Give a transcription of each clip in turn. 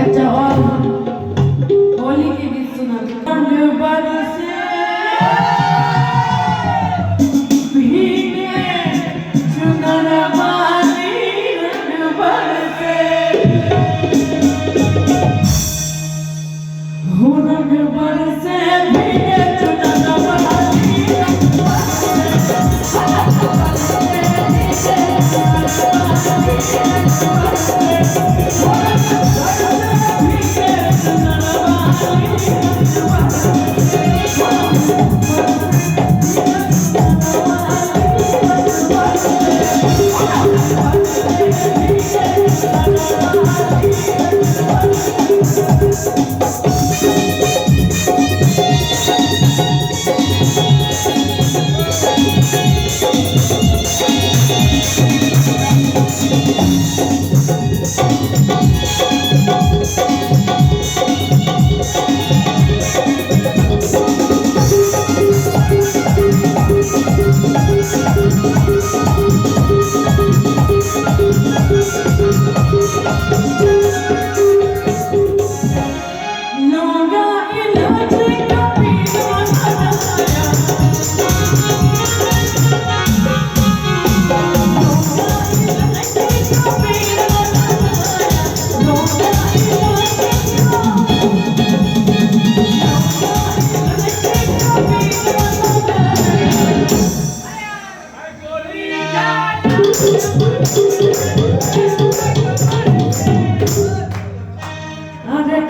একটা होली के गीत सुना बरसे भीगे चुनर वाली रंग बरसे रंग बरसे भीगे चुनर वाली रंग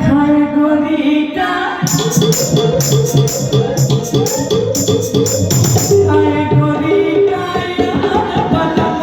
खाए गोरी का खाए गोरी का यार बलम